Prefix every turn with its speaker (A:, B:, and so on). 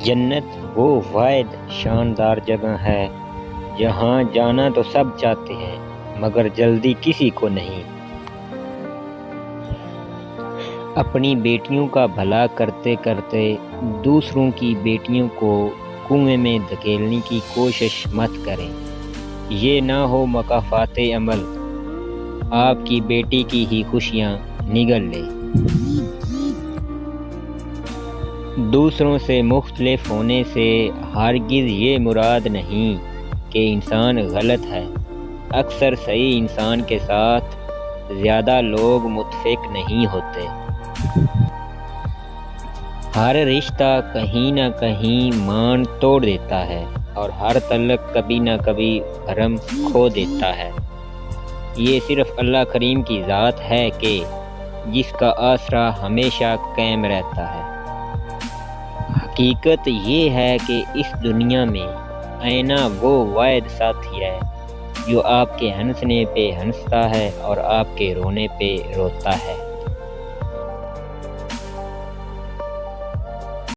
A: جنت وہ واحد شاندار جگہ ہے جہاں جانا تو سب چاہتے ہیں مگر جلدی کسی کو نہیں۔ اپنی بیٹیوں کا بھلا کرتے کرتے دوسروں کی بیٹیوں کو کنویں میں دھکیلنے کی کوشش مت کریں، یہ نہ ہو مکافات عمل آپ کی بیٹی کی ہی خوشیاں نگل لے۔ دوسروں سے مختلف ہونے سے ہرگز یہ مراد نہیں کہ انسان غلط ہے، اکثر صحیح انسان کے ساتھ زیادہ لوگ متفق نہیں ہوتے۔ ہر رشتہ کہیں نہ کہیں مان توڑ دیتا ہے اور ہر تعلق کبھی نہ کبھی بھرم کھو دیتا ہے۔ یہ صرف اللہ کریم کی ذات ہے کہ جس کا آسرا ہمیشہ قائم رہتا ہے۔ حقیقت یہ ہے کہ اس دنیا میں آئینہ وہ واحد ساتھی ہے جو آپ کے ہنسنے پہ ہنستا ہے اور آپ کے رونے پہ روتا ہے۔